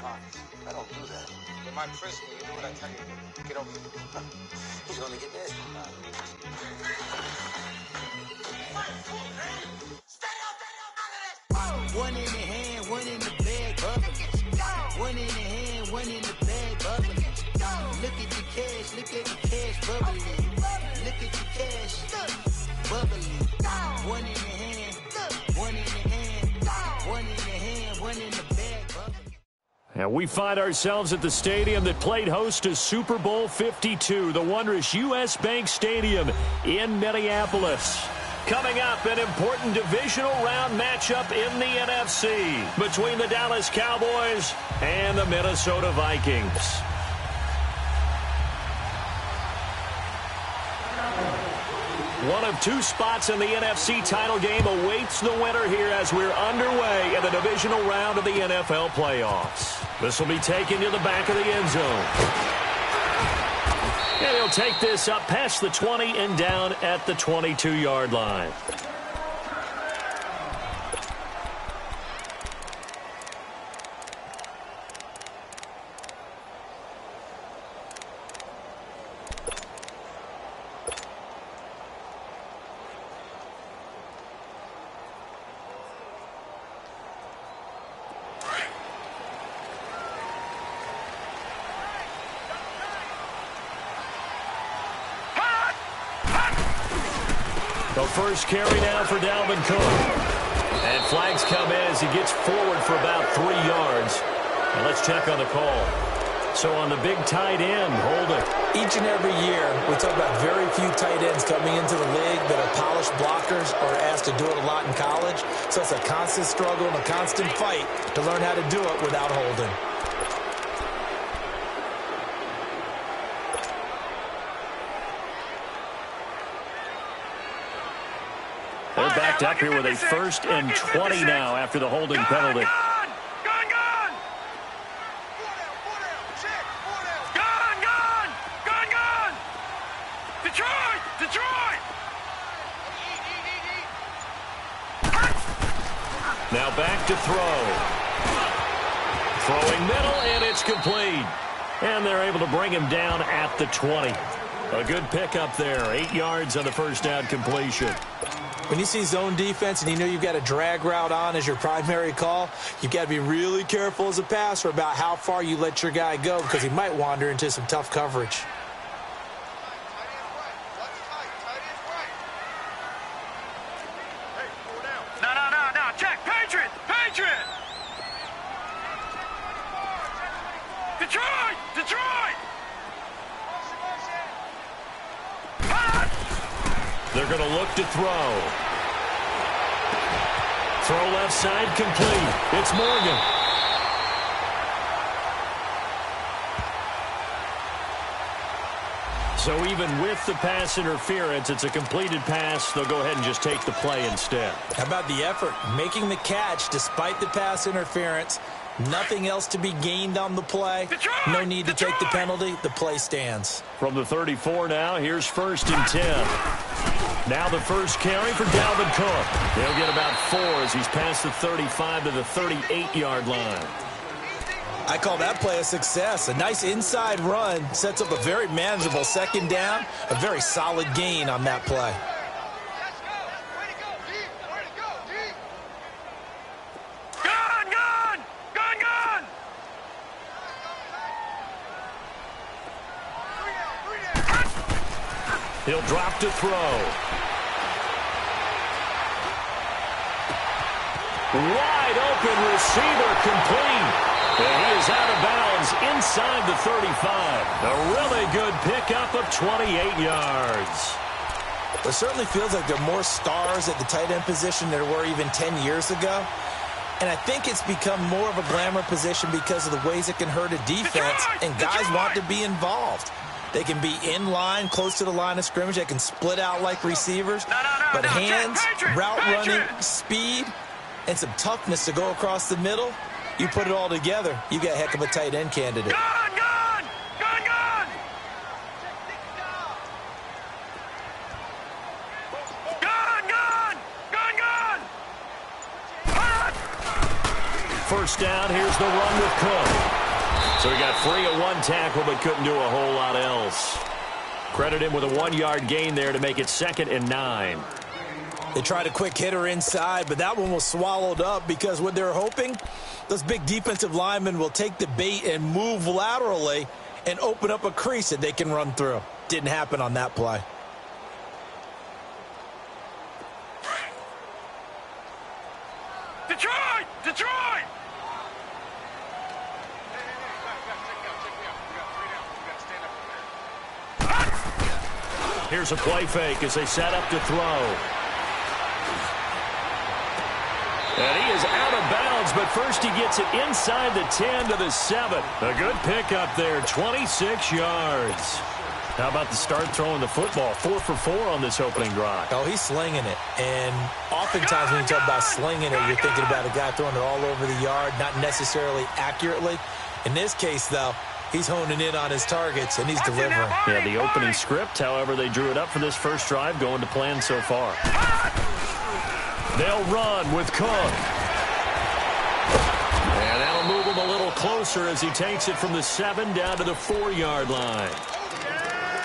I don't do that. You might press me. You do what I tell you. Get over here. He's going to get nasty. One in the hand, one in the bag, bubbling. One in the hand, one in the bag, bubbling. Look at the cash, look at the cash, bubbling. Look at the cash, bubbling. One in the hand, one in the hand, one in the hand, one in the bag, bubbling. And we find ourselves at the stadium that played host to Super Bowl 52, the wondrous U.S. Bank Stadium in Minneapolis. Coming up, an important divisional round matchup in the NFC between the Dallas Cowboys and the Minnesota Vikings. One of two spots in the NFC title game awaits the winner here as we're underway in the divisional round of the NFL playoffs. This will be taken to the back of the end zone. And he'll take this up past the 20 and down at the 22-yard line. The first carry now for Dalvin Cook. And flags come in as he gets forward for about 3 yards. And let's check on the call. So on the big tight end, holding. Each and every year, we talk about very few tight ends coming into the league that are polished blockers or asked to do it a lot in college. So it's a constant struggle and a constant fight to learn how to do it without holding. They're backed up here with a 1st and 20 now after the holding penalty. Gone! Detroit! Now back to throw. Throwing middle, and it's complete. And they're able to bring him down at the 20. A good pickup there. 8 yards on the first down completion. When you see zone defense and you know you've got a drag route on as your primary call, you've got to be really careful as a passer about how far you let your guy go because he might wander into some tough coverage. No, check, Patriot! Detroit! They're going to look to throw. Throw left side complete. It's Morgan. So even with the pass interference, it's a completed pass. They'll go ahead and just take the play instead. How about the effort? Making the catch despite the pass interference. Nothing else to be gained on the play. No need to take the penalty. The play stands. From the 34 now, here's 1st and 10. Now the first carry for Dalvin Cook. He'll get about 4 as he's past the 35 to the 38-yard line. I call that play a success. A nice inside run sets up a very manageable 2nd down. A very solid gain on that play. He'll drop to throw. Wide open receiver complete. And he is out of bounds inside the 35. A really good pickup of 28 yards. It certainly feels like there are more stars at the tight end position than there were even 10 years ago. And I think it's become more of a glamour position because of the ways it can hurt a defense. And guys want to be involved. They can be in line, close to the line of scrimmage. They can split out like receivers. But hands, route running, speed, and some toughness to go across the middle, you put it all together, you got a heck of a tight end candidate. Gone! 1 first down. Here's the run with Cook. So he got free of one tackle but couldn't do a whole lot else. Credit him with a 1-yard gain there to make it 2nd and 9. They tried a quick hitter inside, but that one was swallowed up because what they're hoping, those big defensive linemen will take the bait and move laterally and open up a crease that they can run through. Didn't happen on that play. Detroit! Detroit! Here's a play fake as they set up to throw. And he is out of bounds, but first he gets it inside the 10 to the 7. A good pickup there, 26 yards. How about the start throwing the football? 4 for 4 on this opening drive. Oh, he's slinging it. And oftentimes when you talk about slinging it, you're thinking about a guy throwing it all over the yard, not necessarily accurately. In this case, though, he's honing in on his targets, and he's delivering. Yeah, the opening script, however, they drew it up for this first drive, going to plan so far. They'll run with Cook. And that'll move him a little closer as he takes it from the 7 down to the 4-yard line.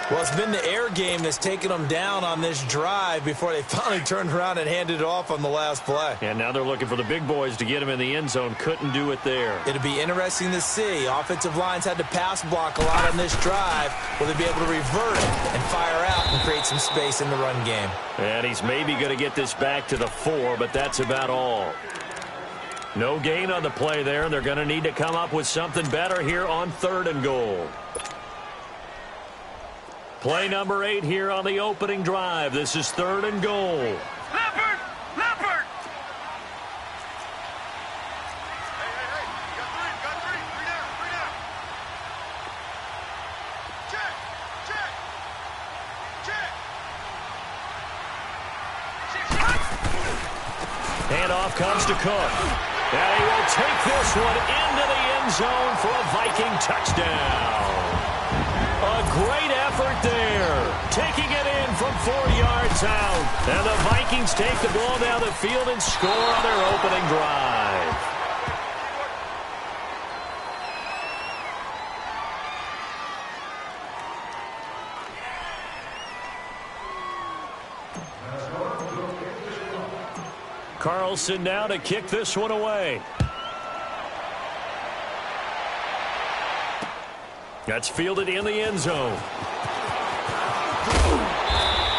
Well, it's been the air game that's taken them down on this drive before they finally turned around and handed it off on the last play. And now they're looking for the big boys to get him in the end zone. Couldn't do it there. It'll be interesting to see. Offensive lines had to pass block a lot on this drive. Will they be able to revert it and fire out and create some space in the run game? And he's maybe going to get this back to the 4, but that's about all. No gain on the play there. They're going to need to come up with something better here on 3rd and goal. Play number 8 here on the opening drive. This is 3rd and goal. Leopard! Leopard! Hey, got three down. Check. Handoff comes to Cook. And he will take this one into the end zone for a Viking touchdown. A great effort there. Taking it in from 4 yards out. And the Vikings take the ball down the field and score on their opening drive. Carlson now to kick this one away. That's fielded in the end zone.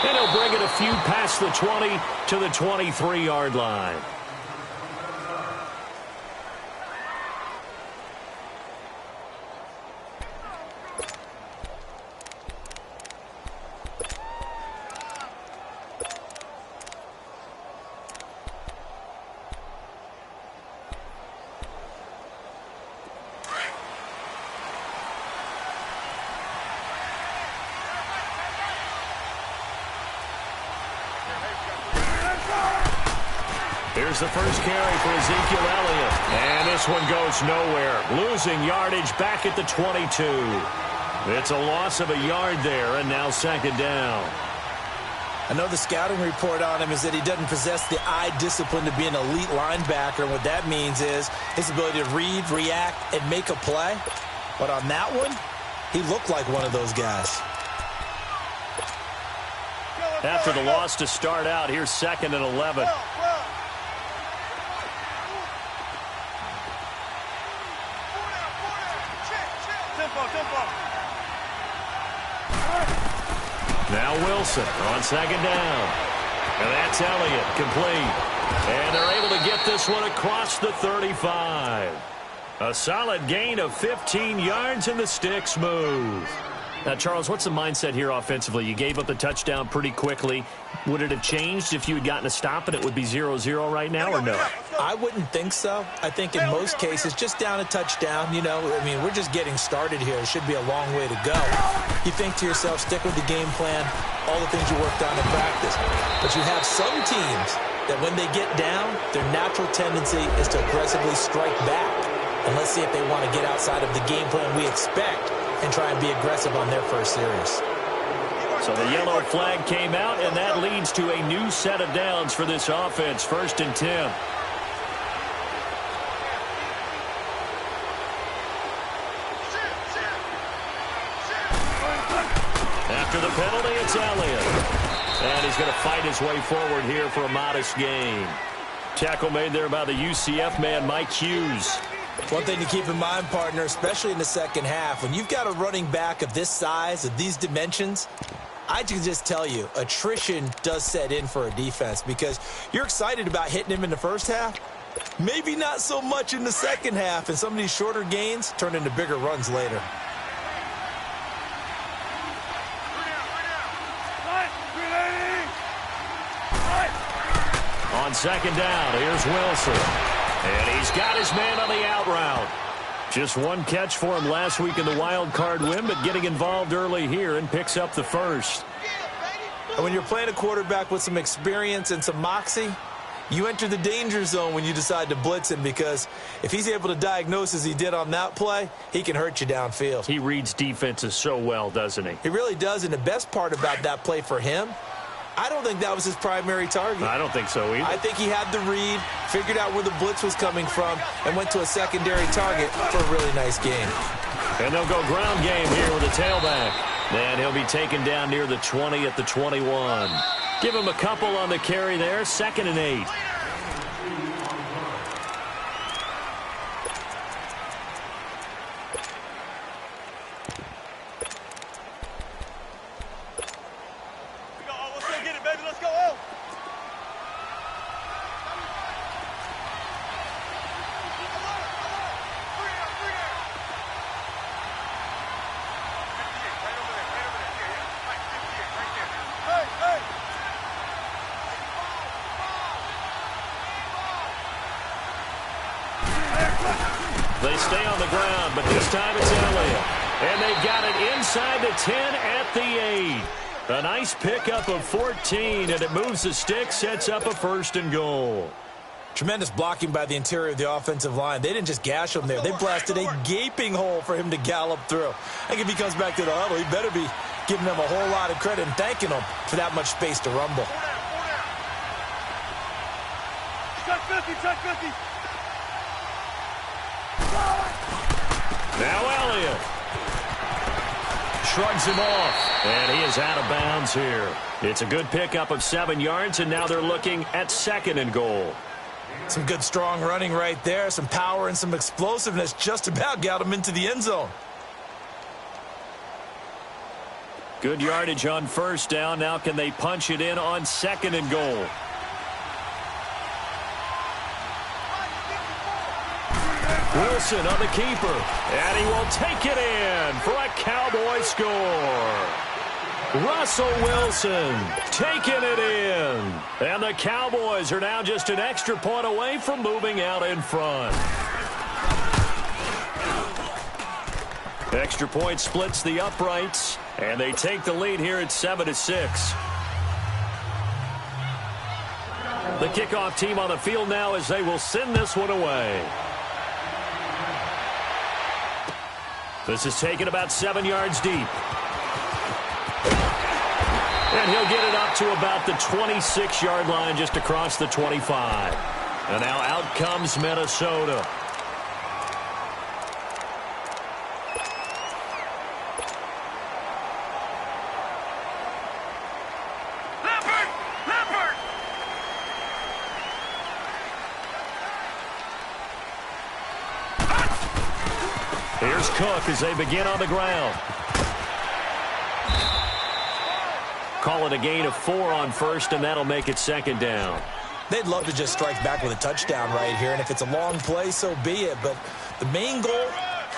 And he'll bring it a few past the 20 to the 23-yard line. Here's the first carry for Ezekiel Elliott. And this one goes nowhere. Losing yardage back at the 22. It's a loss of a yard there, and now 2nd down. I know the scouting report on him is that he doesn't possess the eye discipline to be an elite linebacker. And what that means is his ability to read, react, and make a play. But on that one, he looked like one of those guys. After the loss to start out, here's 2nd and 11. Now Wilson on 2nd down. And that's Elliott, complete. And they're able to get this one across the 35. A solid gain of 15 yards, and the sticks move. Now, Charles, what's the mindset here offensively? You gave up the touchdown pretty quickly. Would it have changed if you had gotten a stop and it would be 0-0 right now, or no? I wouldn't think so. I think in most cases, just down a touchdown, you know, I mean, we're just getting started here. It should be a long way to go. You think to yourself, stick with the game plan, all the things you worked on in practice. But you have some teams that when they get down, their natural tendency is to aggressively strike back. And let's see if they want to get outside of the game plan we expect and try and be aggressive on their first series. So the yellow flag came out, and that leads to a new set of downs for this offense. 1st and 10. After the penalty, it's Elliott. And he's going to fight his way forward here for a modest gain. Tackle made there by the UCF man, Mike Hughes. One thing to keep in mind, partner, especially in the second half, when you've got a running back of this size, of these dimensions, I can just tell you, attrition does set in for a defense because you're excited about hitting him in the first half. Maybe not so much in the second half, and some of these shorter gains turn into bigger runs later. On second down, here's Wilson. And he's got his man on the out route. Just one catch for him last week in the wild card win, but getting involved early here and picks up the first. And when you're playing a quarterback with some experience and some moxie, you enter the danger zone when you decide to blitz him because if he's able to diagnose as he did on that play, he can hurt you downfield. He reads defenses so well, doesn't he? He really does, and the best part about that play for him, I don't think that was his primary target. I don't think so either. I think he had the read, figured out where the blitz was coming from, and went to a secondary target for a really nice game. And they'll go ground game here with a tailback. And he'll be taken down near the 20 at the 21. Give him a couple on the carry there, 2nd and 8. They stay on the ground, but this time it's Elliott. And they've got it inside the 10 at the 8. A nice pickup of 14, and it moves the stick, sets up a 1st and goal. Tremendous blocking by the interior of the offensive line. They didn't just gash him there. They blasted a gaping hole for him to gallop through. I think if he comes back to the huddle, he better be giving them a whole lot of credit and thanking them for that much space to rumble. Check 50, check 50. Now Elliott shrugs him off, and he is out of bounds here. It's a good pickup of 7 yards, and now they're looking at 2nd and goal. Some good, strong running right there. Some power and some explosiveness just about got him into the end zone. Good yardage on 1st down. Now can they punch it in on 2nd and goal? Wilson on the keeper, and he will take it in for a Cowboy score. Russell Wilson taking it in, and the Cowboys are now just an extra point away from moving out in front. Extra point splits the uprights, and they take the lead here at 7-6. The kickoff team on the field now as they will send this one away. This is taken about 7 yards deep. And he'll get it up to about the 26-yard line just across the 25. And now out comes Minnesota. Here's Cook as they begin on the ground. Call it a gain of 4 on 1st, and that'll make it 2nd down. They'd love to just strike back with a touchdown right here, and if it's a long play, so be it. But the main goal,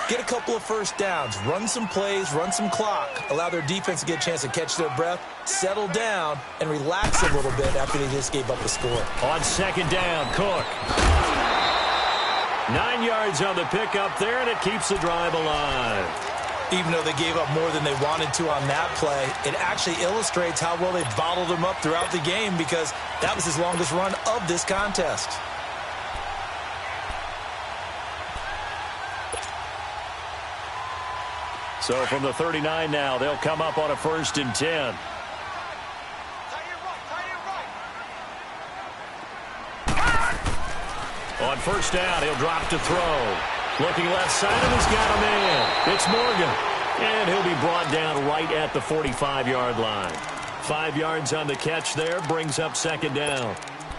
get a couple of 1st downs, run some plays, run some clock, allow their defense to get a chance to catch their breath, settle down, and relax a little bit after they just gave up a score. On 2nd down, Cook. 9 yards on the pickup there, and it keeps the drive alive. Even though they gave up more than they wanted to on that play, it actually illustrates how well they bottled them up throughout the game because that was his longest run of this contest. So from the 39 now, they'll come up on a 1st and 10. On 1st down, he'll drop to throw. Looking left side, and he's got a man. It's Morgan. And he'll be brought down right at the 45-yard line. 5 yards on the catch there, brings up second down.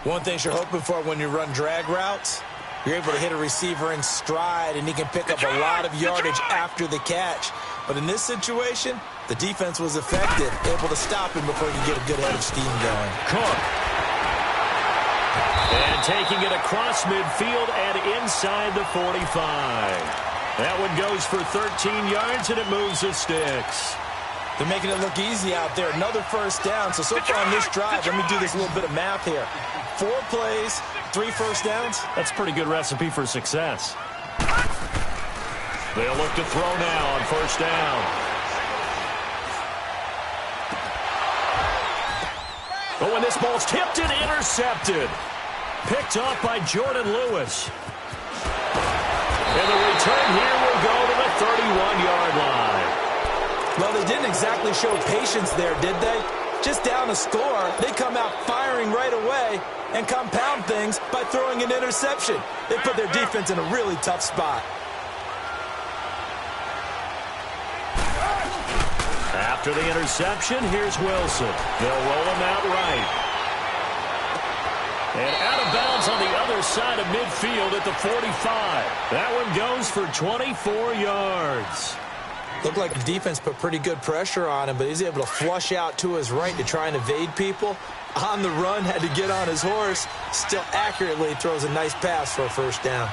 One thing you're hoping for when you run drag routes, you're able to hit a receiver in stride, and he can pick up a lot of yardage after the catch. But in this situation, the defense was effective, able to stop him before he could get a good head of steam going. Cook. And taking it across midfield and inside the 45. That one goes for 13 yards, and it moves the sticks. They're making it look easy out there. Another first down. So far on this drive, let me do this little bit of math here. 4 plays, 3 first downs. That's a pretty good recipe for success. They'll look to throw now on first down. Oh, and this ball's tipped and intercepted. Picked off by Jordan Lewis. And the return here will go to the 31-yard line. Well, they didn't exactly show patience there, did they? Just down a score, they come out firing right away and compound things by throwing an interception. They put their defense in a really tough spot. After the interception, here's Wilson. They'll roll him out right. And out of bounds on the other side of midfield at the 45. That one goes for 24 yards. Looked like the defense put pretty good pressure on him, but he's able to flush out to his right to try and evade people. On the run, had to get on his horse. Still accurately throws a nice pass for a first down.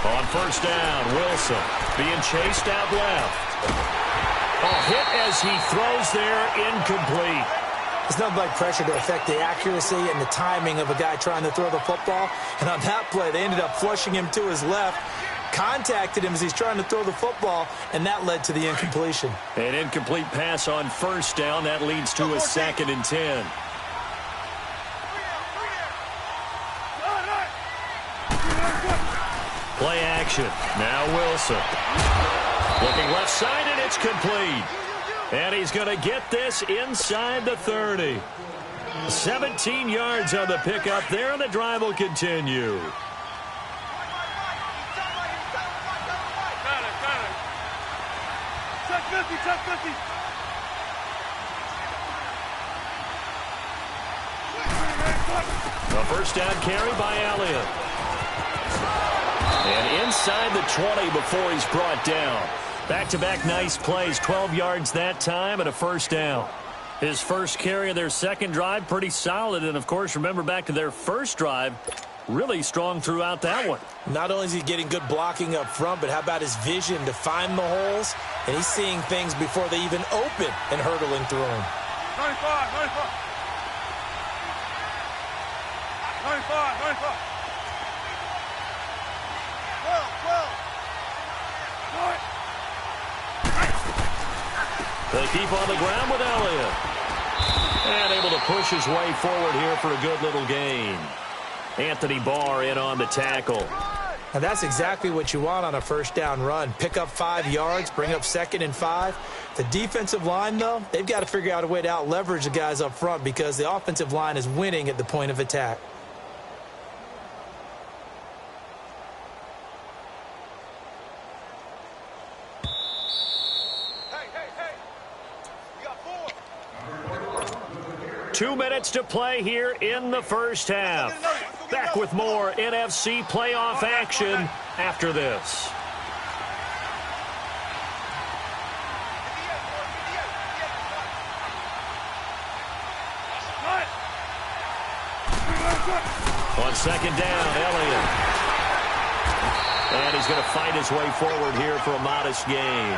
On first down, Wilson being chased out left. A hit as he throws there, incomplete. It's nothing like pressure to affect the accuracy and the timing of a guy trying to throw the football. And on that play, they ended up flushing him to his left, contacted him as he's trying to throw the football, and that led to the incompletion. An incomplete pass on first down. That leads to a 2nd and 10. Play action. Now Wilson. Looking left side, and it's complete. And he's going to get this inside the 30. 17 yards on the pickup there, and the drive will continue. Check 50, check 50. A first down carry by Elliott. And inside the 20 before he's brought down. Back-to-back nice plays, 12 yards that time and a first down. His first carry of their second drive, pretty solid. And, of course, remember back to their first drive, really strong throughout that one. Not only is he getting good blocking up front, but how about his vision to find the holes? And he's seeing things before they even open and hurdling through them. 95, 95. 95, 95. 12, 12. They keep on the ground with Elliott. And able to push his way forward here for a good little gain. Anthony Barr in on the tackle. And that's exactly what you want on a first down run. Pick up 5 yards, bring up 2nd and 5. The defensive line, though, they've got to figure out a way to out-leverage the guys up front because the offensive line is winning at the point of attack. Hey, hey, hey. You got 4. 2 minutes to play here in the first half. Back with more NFC playoff action after this. On second down, Elliott. And he's going to fight his way forward here for a modest gain.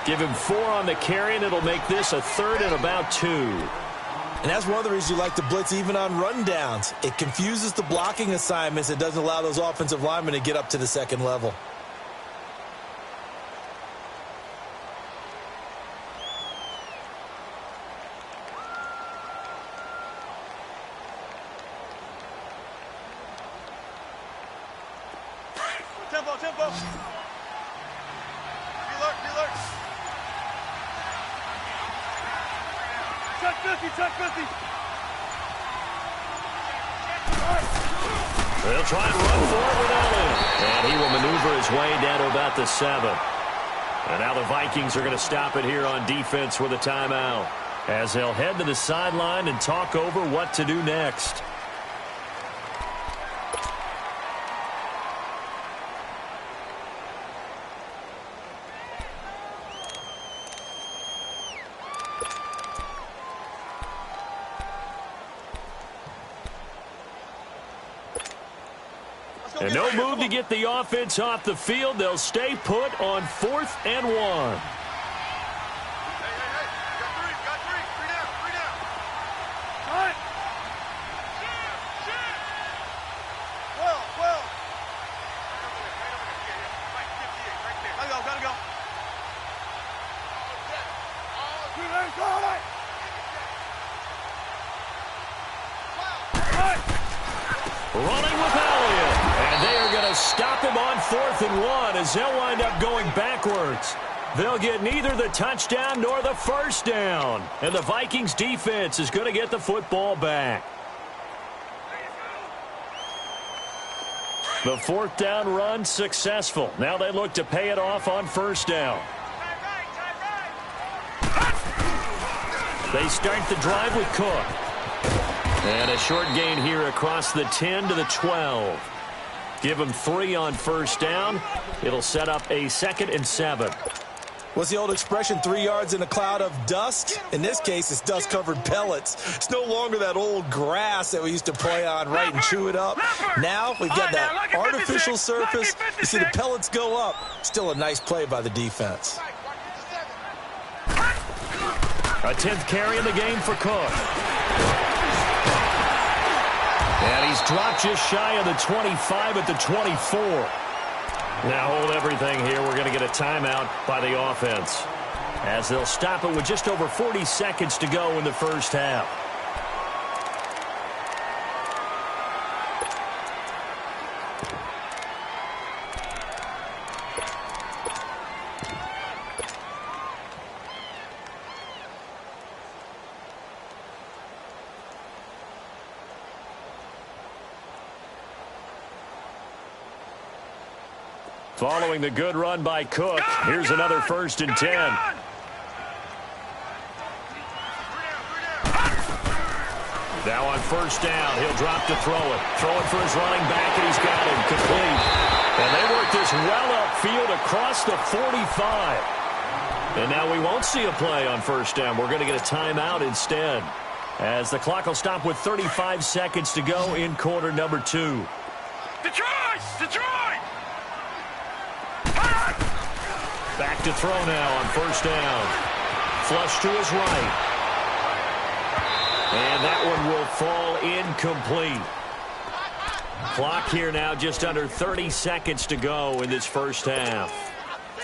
Give him 4 on the carry, and it'll make this a 3rd and about 2. And that's one of the reasons you like to blitz even on rundowns. It confuses the blocking assignments. It doesn't allow those offensive linemen to get up to the second level. Tempo, tempo. Alert. Check 50, check 50. They'll try and run for it with Elliott. And he will maneuver his way down to about the 7. And now the Vikings are going to stop it here on defense with a timeout, as they'll head to the sideline and talk over what to do next. And no move to get the offense off the field. They'll stay put on 4th and 1. Hey, got three down. Cut. Well. Gotta go. Running with Elliott. And they are going to stop him on 4th and 1 as they'll wind up going backwards. They'll get neither the touchdown nor the first down. And the Vikings defense is going to get the football back. The 4th down run successful. Now they look to pay it off on 1st down. They start the drive with Cook. And a short gain here across the 10 to the 12. Give him 3 on 1st down. It'll set up a 2nd and 7. What's the old expression, 3 yards in a cloud of dust? In this case, it's dust-covered pellets. It's no longer that old grass that we used to play on, right, and chew it up. Now we've got that artificial surface. You see the pellets go up. Still a nice play by the defense. A 10th carry in the game for Cook. And he's dropped just shy of the 25 at the 24. Now hold everything here. We're going to get a timeout by the offense, as they'll stop it with just over 40 seconds to go in the first half. Following the good run by Cook, here's another 1st and 10. Now on 1st down, he'll drop to throw it. Throwing for his running back, and he's got him complete. And they work this well upfield across the 45. And now we won't see a play on 1st down. We're going to get a timeout instead, as the clock will stop with 35 seconds to go in quarter number 2. Detroit! Back to throw now on 1st down. Flush to his right. And that one will fall incomplete. Clock here now just under 30 seconds to go in this first half.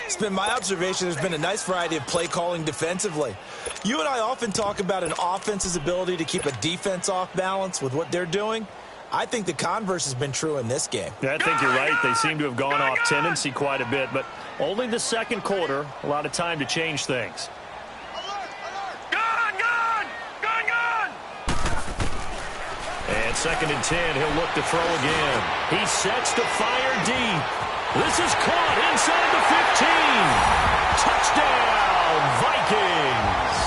It's been my observation there's been a nice variety of play calling defensively. You and I often talk about an offense's ability to keep a defense off balance with what they're doing. I think the converse has been true in this game. Yeah, I think you're right. They seem to have gone off tendency quite a bit, but only the second quarter, a lot of time to change things. Gun! And 2nd and 10, he'll look to throw again. He sets to fire deep. This is caught inside the 15. Touchdown, Vikings.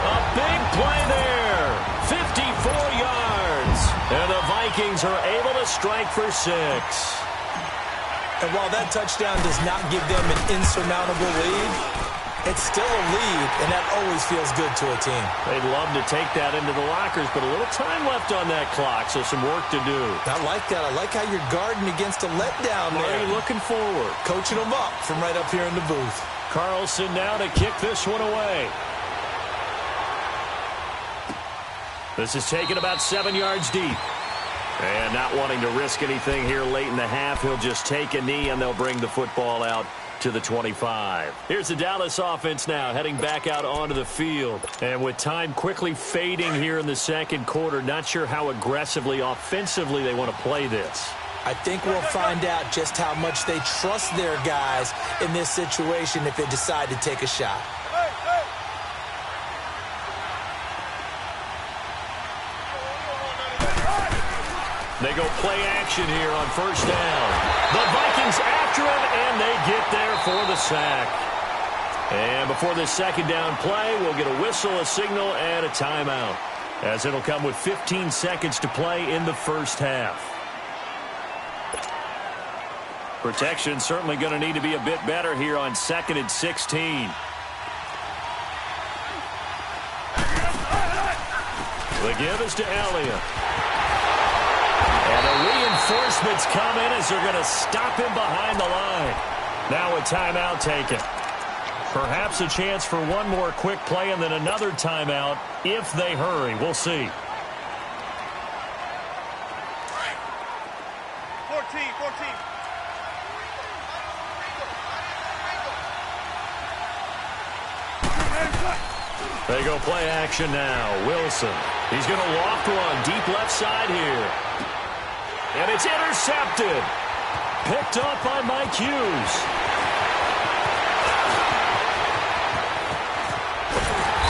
A big play there. 54 yards. And the Vikings are able to strike for 6. And while that touchdown does not give them an insurmountable lead, it's still a lead, and that always feels good to a team. They'd love to take that into the lockers, but a little time left on that clock, so some work to do. I like that. I like how you're guarding against a letdown there. Already looking forward. Coaching them up from right up here in the booth. Carlson now to kick this one away. This is taken about 7 yards deep. And not wanting to risk anything here late in the half, he'll just take a knee, and they'll bring the football out to the 25. Here's the Dallas offense now heading back out onto the field. And with time quickly fading here in the second quarter, not sure how aggressively, offensively they want to play this. I think we'll find out just how much they trust their guys in this situation if they decide to take a shot. They go play action here on first down. The Vikings after him, and they get there for the sack. And before this second down play, we'll get a whistle, a signal, and a timeout, as it'll come with 15 seconds to play in the first half. Protection certainly going to need to be a bit better here on 2nd and 16. The give is to Elliott. And the reinforcements come in as they're going to stop him behind the line. Now a timeout taken. Perhaps a chance for one more quick play and then another timeout if they hurry. We'll see. 14. They go play action now. Wilson. He's going to loft one deep left side here. And it's intercepted. Picked up by Mike Hughes.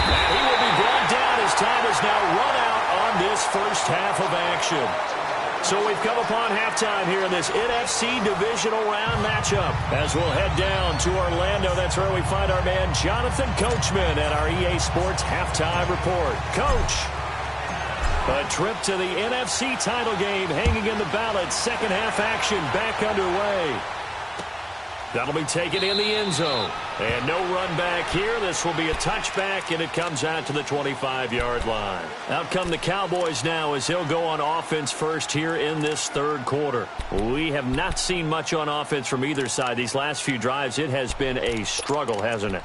And he will be brought down as time is now run out on this first half of action. So we've come upon halftime here in this NFC divisional round matchup. As we'll head down to Orlando, that's where we find our man Jonathan Coachman at our EA Sports Halftime Report. Coach, a trip to the NFC title game hanging in the balance. Second half action back underway. That'll be taken in the end zone. And no run back here. This will be a touchback, and it comes out to the 25-yard line. Out come the Cowboys now as they'll go on offense first here in this third quarter. We have not seen much on offense from either side. These last few drives, it has been a struggle, hasn't it?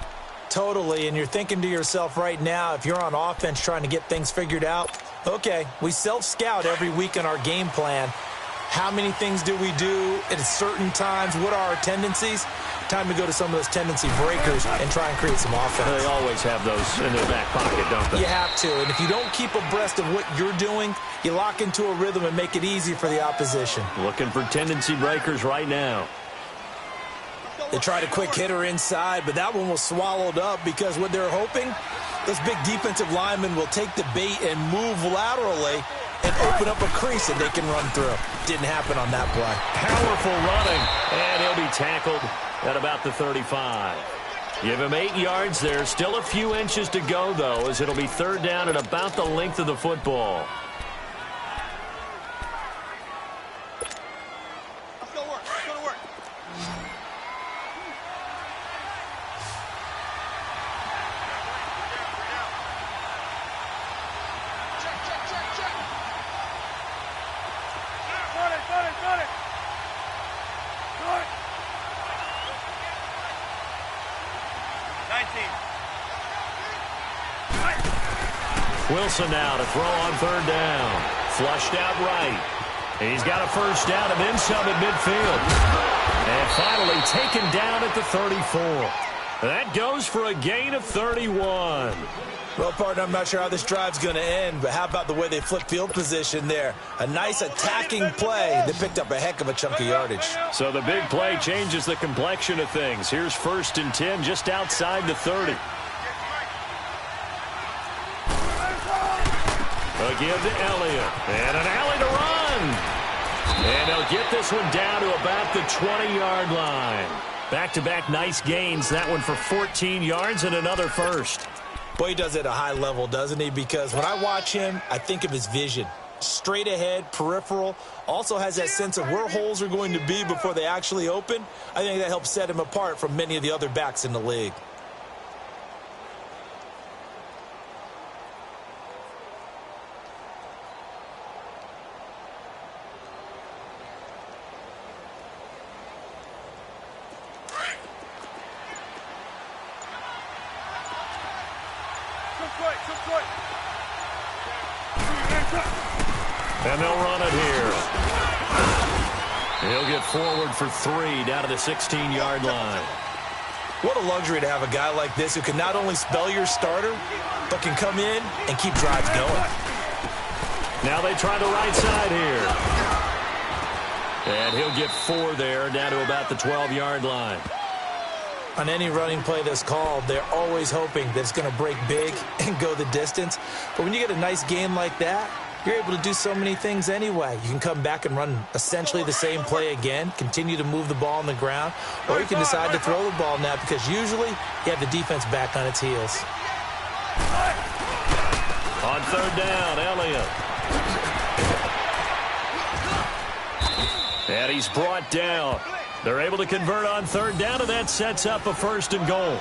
Totally, and you're thinking to yourself right now, if you're on offense trying to get things figured out, okay, we self-scout every week in our game plan. How many things do we do at certain times? What are our tendencies? Time to go to some of those tendency breakers and try and create some offense. They always have those in their back pocket, don't they? You have to, and if you don't keep abreast of what you're doing, you lock into a rhythm and make it easy for the opposition. Looking for tendency breakers right now. They tried a quick hitter inside, but that one was swallowed up because what they're hoping, those big defensive linemen will take the bait and move laterally and open up a crease that they can run through. Didn't happen on that play. Powerful running, and he'll be tackled at about the 35. Give him 8 yards there. Still a few inches to go, though, as it'll be third down at about the length of the football. Let's go to work. Let's go to work. Got it. 19. Wilson now to throw on third down. Flushed out right. He's got a first down and then some at midfield. And finally taken down at the 34. That goes for a gain of 31. Well, partner, I'm not sure how this drive's going to end, but how about the way they flip field position there? A nice attacking play. They picked up a heck of a chunk of yardage. So the big play changes the complexion of things. Here's 1st and 10 just outside the 30. A give to Elliott. And an alley to run. And they'll get this one down to about the 20-yard line. Back-to-back nice gains. That one for 14 yards and another first. Boy, he does it at a high level, doesn't he? Because when I watch him, I think of his vision. Straight ahead, peripheral. Also has that sense of where holes are going to be before they actually open. I think that helps set him apart from many of the other backs in the league. And they'll run it here. He'll get forward for 3 down to the 16-yard line. What a luxury to have a guy like this who can not only spell your starter, but can come in and keep drives going. Now they try the right side here. And he'll get 4 there down to about the 12-yard line. On any running play that's called, they're always hoping that it's going to break big and go the distance. But when you get a nice game like that, you're able to do so many things anyway. You can come back and run essentially the same play again, continue to move the ball on the ground, or you can decide to throw the ball now because usually you have the defense back on its heels. On third down, Elliott. And he's brought down. They're able to convert on third down, and that sets up a 1st and goal.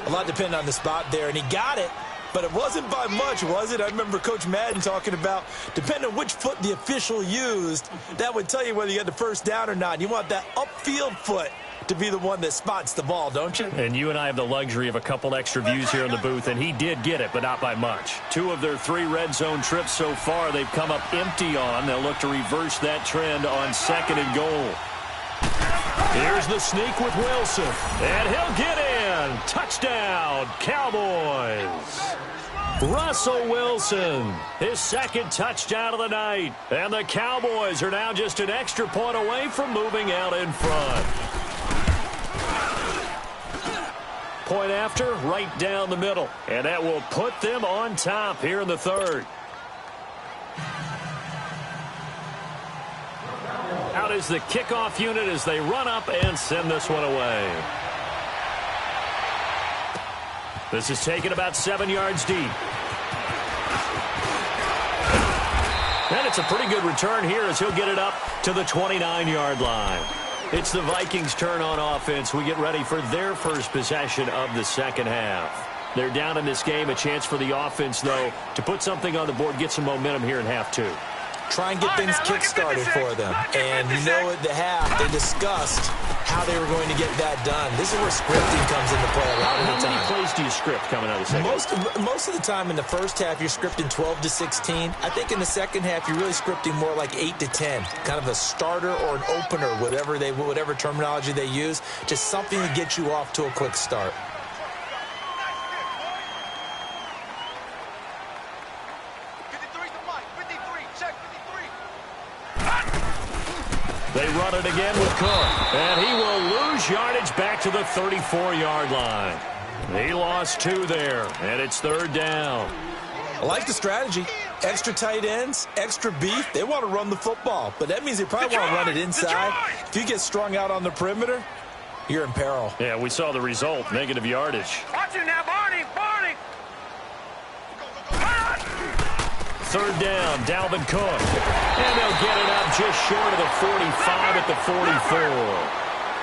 A lot depending on the spot there, and he got it. But it wasn't by much, was it? I remember Coach Madden talking about, depending on which foot the official used, that would tell you whether you had the first down or not. You want that upfield foot to be the one that spots the ball, don't you? And you and I have the luxury of a couple extra views here in the booth, and he did get it, but not by much. 2 of their 3 red zone trips so far they've come up empty on. They'll look to reverse that trend on 2nd and goal. Here's the sneak with Wilson, and he'll get in. Touchdown, Cowboys. Russell Wilson, his 2nd touchdown of the night. And the Cowboys are now just an extra point away from moving out in front. Point after, right down the middle. And that will put them on top here in the 3rd. Out is the kickoff unit as they run up and send this one away. This is taken about 7 yards deep. And it's a pretty good return here as he'll get it up to the 29-yard line. It's the Vikings' turn on offense. We get ready for their first possession of the 2nd half. They're down in this game. A chance for the offense, though, to put something on the board, get some momentum here in half 2. Try and get things kick-started for them. And you know at the half, they discussed how they were going to get that done. This is where scripting comes into play a lot of the time. How many plays do you script coming out of the second? Most of the time in the first half, you're scripting 12 to 16. I think in the second half, you're really scripting more like 8 to 10. Kind of a starter or an opener, whatever terminology they use. Just something to get you off to a quick start. They run it again with Cook, and he will lose yardage back to the 34-yard line. He lost 2 there, and it's 3rd down. I like the strategy. Extra tight ends, extra beef. They want to run the football, but that means they probably want to run it inside. If you get strung out on the perimeter, you're in peril. Yeah, we saw the result, negative yardage. Watch it now, Barney! Barney! 3rd down, Dalvin Cook. And they'll get it up just short of the 45 at the 44.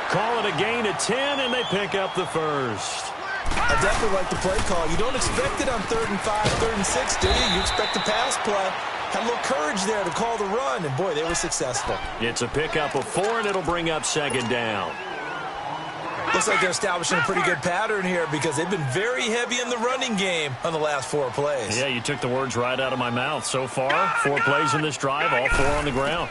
Call it a gain of 10, and they pick up the 1st. I definitely like the play call. You don't expect it on 3rd and 5, 3rd and 6, do you? You expect a pass play. Had a little courage there to call the run, and boy, they were successful. It's a pickup of 4, and it'll bring up 2nd down. Looks like they're establishing a pretty good pattern here because they've been very heavy in the running game on the last 4 plays. Yeah, you took the words right out of my mouth. So far, 4 plays in this drive, all 4 on the ground.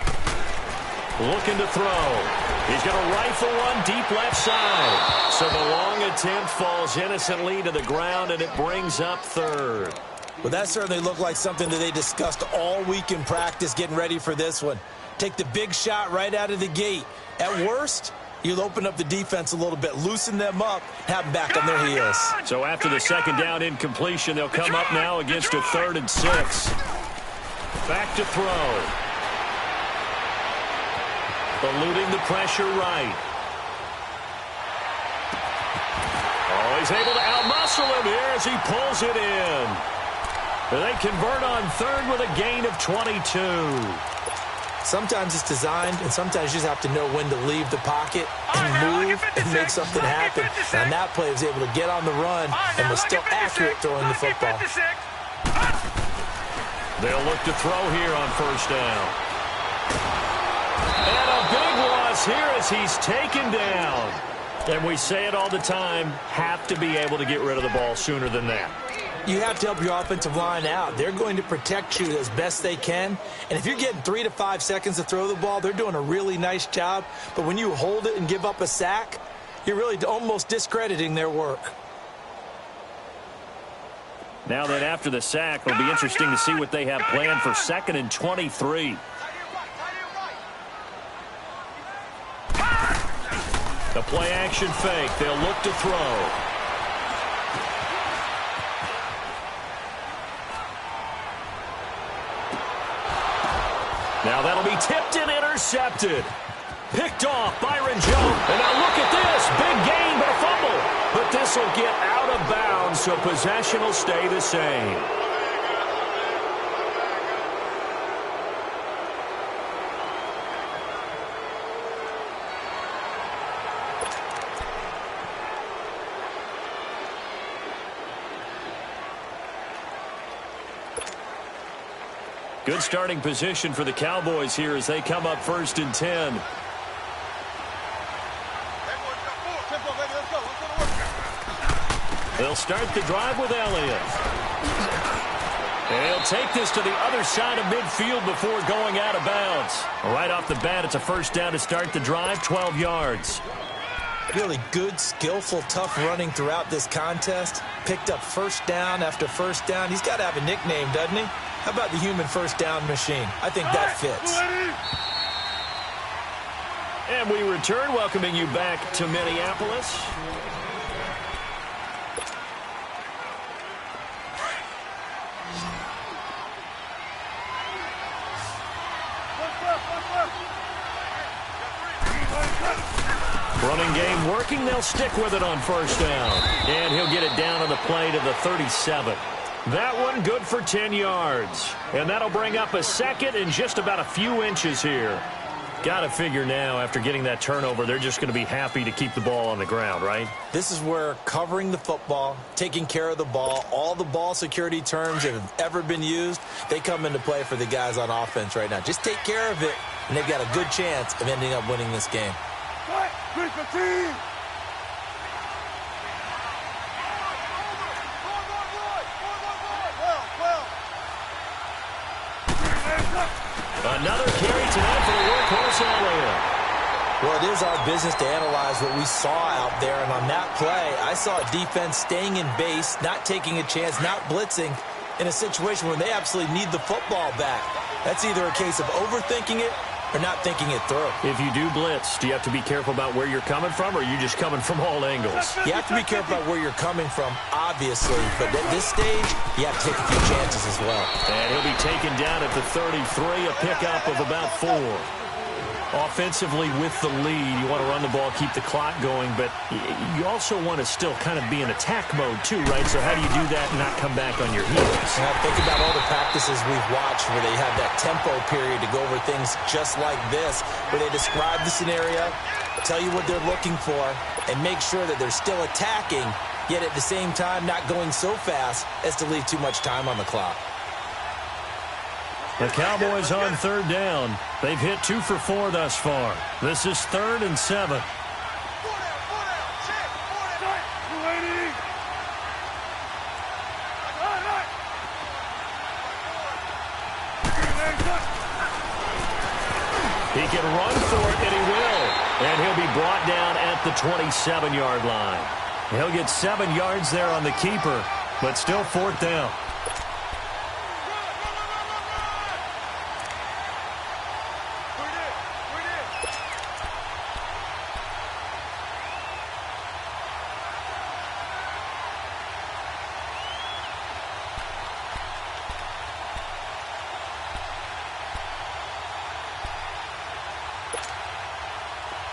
Looking to throw. He's going to rifle one deep left side. So the long attempt falls innocently to the ground, and it brings up 3rd. Well, that certainly looked like something that they discussed all week in practice getting ready for this one. Take the big shot right out of the gate. At worst, you'll open up the defense a little bit, loosen them up, have them back on their heels. So after the 2nd down incompletion, they'll come up now against a 3rd and 6. Back to throw. Eluding the pressure right. Oh, he's able to outmuscle him here as he pulls it in. They convert on 3rd with a gain of 22. Sometimes it's designed, and sometimes you just have to know when to leave the pocket and move and make something happen. And that play was able to get on the run and was still accurate throwing the football. They'll look to throw here on 1st down. And a big loss here as he's taken down. And we say it all the time, have to be able to get rid of the ball sooner than that. You have to help your offensive line out. They're going to protect you as best they can. And if you're getting 3 to 5 seconds to throw the ball, they're doing a really nice job. But when you hold it and give up a sack, you're really almost discrediting their work. Now then, after the sack, it'll be interesting to see what they have planned for 2nd and 23. The play action fake. They'll look to throw. Now that'll be tipped and intercepted. Picked off, Byron Jones. And now look at this. Big gain, but a fumble. But this will get out of bounds, so possession will stay the same. Good starting position for the Cowboys here as they come up 1st and 10. They'll start the drive with Elliott. And he'll take this to the other side of midfield before going out of bounds. Right off the bat, it's a 1st down to start the drive, 12 yards. Really good, skillful, tough running throughout this contest. Picked up 1st down after 1st down. He's got to have a nickname, doesn't he? How about the human 1st down machine? I think that fits. And we return, welcoming you back to Minneapolis. Running game working. They'll stick with it on 1st down. And he'll get it down on the play to the 37. That one good for 10 yards. And that'll bring up a 2nd and just about a few inches here. Got to figure now, after getting that turnover, they're just going to be happy to keep the ball on the ground, right? This is where covering the football, taking care of the ball, all the ball security terms that have ever been used, they come into play for the guys on offense right now. Just take care of it, and they've got a good chance of ending up winning this game. Another carry tonight for the workhorse Elliott. Well, it is our business to analyze what we saw out there, and on that play, I saw a defense staying in base, not taking a chance, not blitzing, in a situation where they absolutely need the football back. That's either a case of overthinking it or not thinking it through. If you do blitz, do you have to be careful about where you're coming from, or are you just coming from all angles? You have to be careful about where you're coming from, obviously, but at this stage, you have to take a few chances as well. And he'll be taken down at the 33, a pickup of about 4. Offensively with the lead, you want to run the ball, keep the clock going, but you also want to still kind of be in attack mode too, right? So how do you do that and not come back on your heels? Now think about all the practices we've watched where they have that tempo period to go over things just like this, where they describe the scenario, tell you what they're looking for, and make sure that they're still attacking, yet at the same time not going so fast as to leave too much time on the clock. The Cowboys on 3rd down. They've hit 2 for 4 thus far. This is 3rd and 7. He can run for it, and he will. And he'll be brought down at the 27-yard line. He'll get 7 yards there on the keeper, but still 4th down.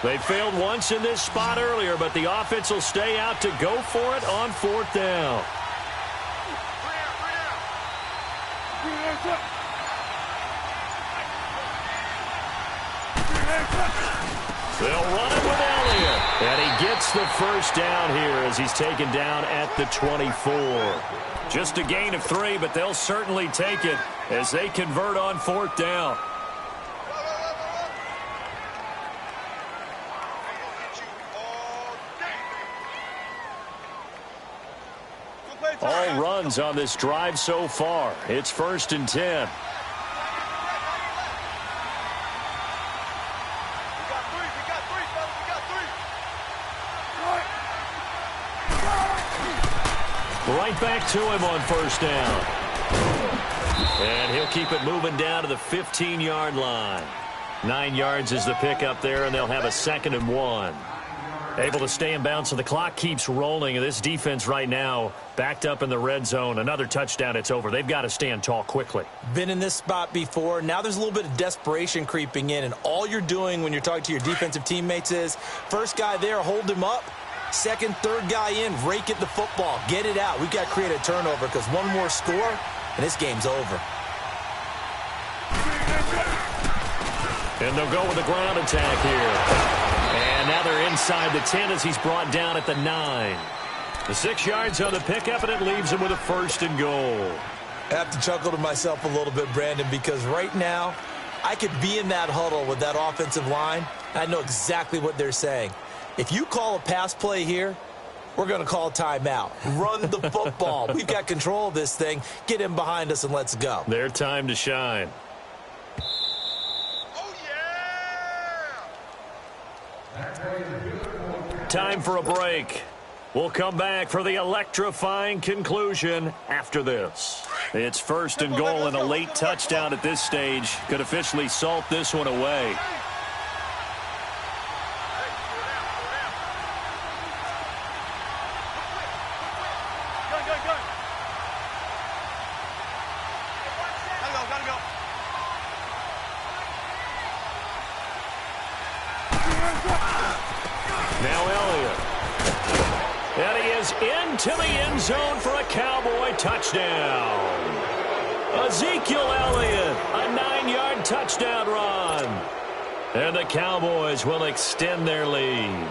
They failed once in this spot earlier, but the offense will stay out to go for it on 4th down. They'll run it with Elliott. And he gets the 1st down here as he's taken down at the 24. Just a gain of 3, but they'll certainly take it as they convert on 4th down. All runs on this drive so far. It's 1st and 10. Right back to him on 1st down. And he'll keep it moving down to the 15-yard line. 9 yards is the pickup there, and they'll have a 2nd and 1. Able to stay in bounds, so the clock keeps rolling. This defense right now backed up in the red zone. Another touchdown, it's over. They've got to stand tall quickly. Been in this spot before. Now there's a little bit of desperation creeping in, and all you're doing when you're talking to your defensive teammates is first guy there, hold him up. Second, third guy in, rake at the football. Get it out. We've got to create a turnover because one more score, and this game's over. And they'll go with a ground attack here. And now they're inside the 10 as he's brought down at the 9. The 6 yards on the pickup, and it leaves him with a 1st and goal. I have to chuckle to myself a little bit, Brandon, because right now I could be in that huddle with that offensive line. I know exactly what they're saying. If you call a pass play here, we're going to call timeout. Run the football. We've got control of this thing. Get him behind us and let's go. Their time to shine. Time for a break. We'll come back for the electrifying conclusion after this. It's 1st and goal, and a late touchdown at this stage could officially salt this one away. Into the end zone for a Cowboy touchdown. Ezekiel Elliott, a 9-yard touchdown run. And the Cowboys will extend their lead.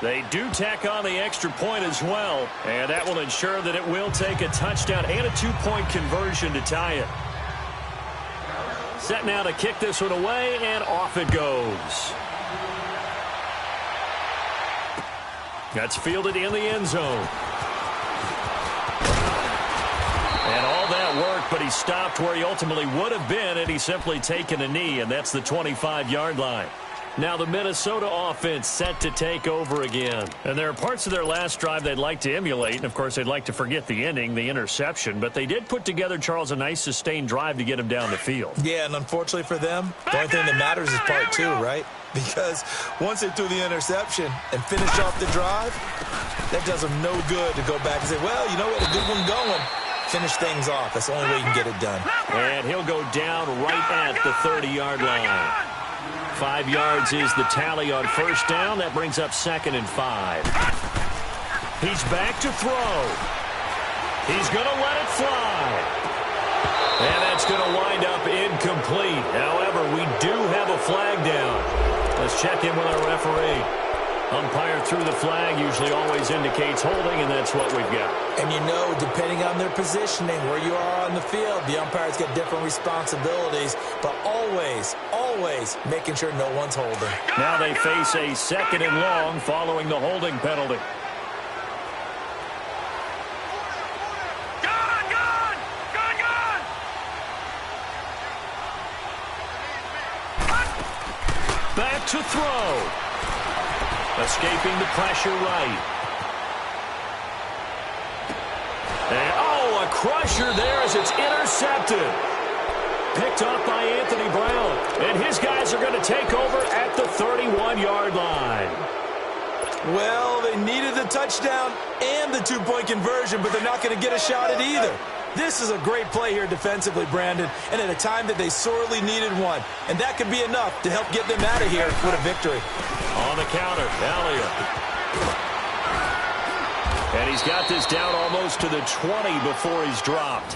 They do tack on the extra point as well, and that will ensure that it will take a touchdown and a 2-point conversion to tie it. Set now to kick this one away, and off it goes. That's fielded in the end zone. And all that work, but he stopped where he ultimately would have been, and he's simply taken a knee, and that's the 25-yard line. Now the Minnesota offense set to take over again. And there are parts of their last drive they'd like to emulate. And, of course, they'd like to forget the ending, the interception. But they did put together, Charles, a nice sustained drive to get him down the field. Yeah, and unfortunately for them, the only thing that matters is part 2, right? Because once they threw the interception and finished off the drive, that does them no good to go back and say, well, you know what, a good one going. Finish things off. That's the only way you can get it done. And he'll go down right at the 30-yard line. 5 yards is the tally on 1st down. That brings up 2nd and 5. He's back to throw. He's going to let it fly. And that's going to wind up incomplete. However, we do have a flag down. Let's check in with our referee. Umpire threw the flag, usually always indicates holding, and that's what we've got. And you know, depending on their positioning, where you are on the field, the umpires get different responsibilities, but always making sure no one's holding. Now they face a 2nd and long following the holding penalty. Back to throw. Escaping the pressure right. And, oh, a crusher there as it's intercepted. Picked off by Anthony Brown. And his guys are going to take over at the 31-yard line. Well, they needed the touchdown and the 2-point conversion, but they're not going to get a shot at either. This is a great play here defensively, Brandon, and at a time that they sorely needed one. And that could be enough to help get them out of here with a victory. On the counter, Elliott. And he's got this down almost to the 20 before he's dropped.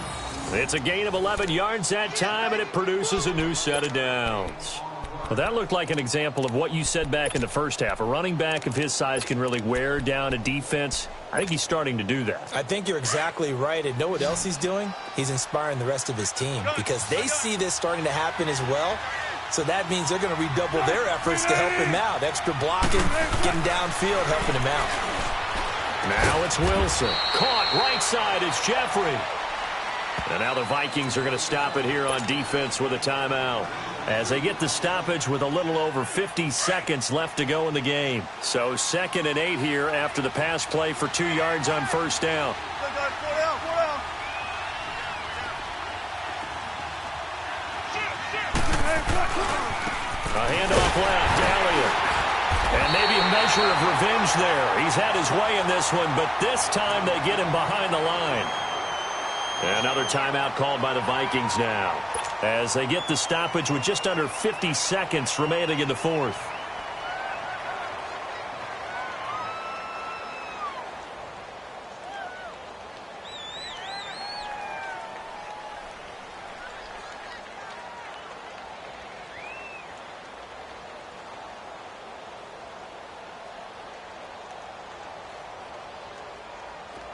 It's a gain of 11 yards that time, and it produces a new set of downs. Well, that looked like an example of what you said back in the first half. A running back of his size can really wear down a defense. I think he's starting to do that. I think you're exactly right. And know what else he's doing? He's inspiring the rest of his team because they see this starting to happen as well. So that means they're going to redouble their efforts to help him out. Extra blocking, getting downfield, helping him out. Now it's Wilson. Caught right side. It's Jeffrey. And now the Vikings are going to stop it here on defense with a timeout, as they get the stoppage with a little over 50 seconds left to go in the game. So 2nd and 8 here after the pass play for 2 yards on 1st down. A handoff left, Elliott. And maybe a measure of revenge there. He's had his way in this one, but this time they get him behind the line. Another timeout called by the Vikings now, as they get the stoppage with just under 50 seconds remaining in the fourth.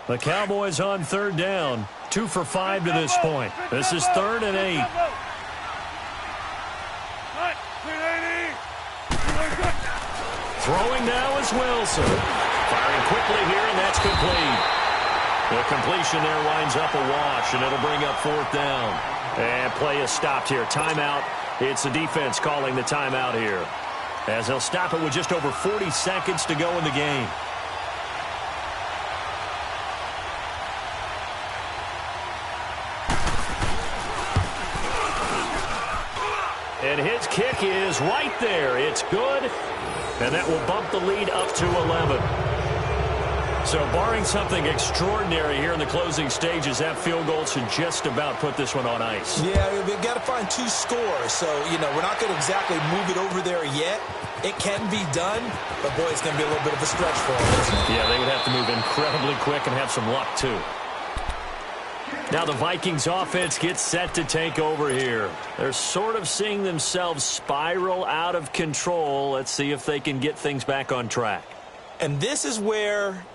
The Cowboys on third down. 2 for 5 to this point. This is 3rd and 8. Throwing now is Wilson. Firing quickly here, and that's complete. The completion there winds up a wash, and it'll bring up 4th down. And play is stopped here. Timeout. It's the defense calling the timeout here, as they'll stop it with just over 40 seconds to go in the game. And his kick is right there. It's good, and that will bump the lead up to 11. So barring something extraordinary here in the closing stages, that field goal should just about put this one on ice. Yeah, we've got to find 2 scores. So, we're not going to exactly move it over there yet. It can be done, but, boy, it's going to be a little bit of a stretch for them, isn't it? Yeah, they would have to move incredibly quick and have some luck, too. Now the Vikings offense gets set to take over here. They're sort of seeing themselves spiral out of control. Let's see if they can get things back on track. And this is where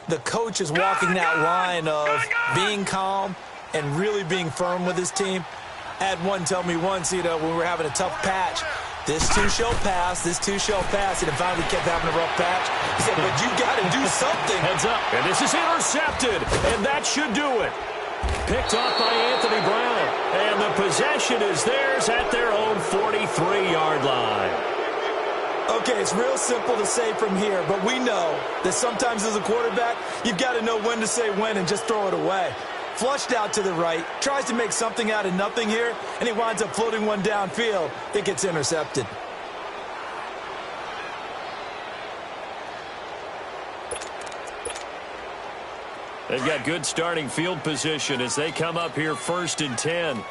the coach is walking that line of being calm and really being firm with his team. I had one tell me once, when we were having a tough patch, this too shall pass, this too shall pass, and finally kept having a rough patch. He said, but you got to do something. Heads up, and this is intercepted, and that should do it. Picked off by Anthony Brown, and the possession is theirs at their own 43-yard line. Okay, it's real simple to say from here, but we know that sometimes as a quarterback, you've got to know when to say when and just throw it away. Flushed out to the right, tries to make something out of nothing here, and he winds up floating one downfield. It gets intercepted. They've got good starting field position as they come up here 1st and 10.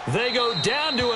They go down to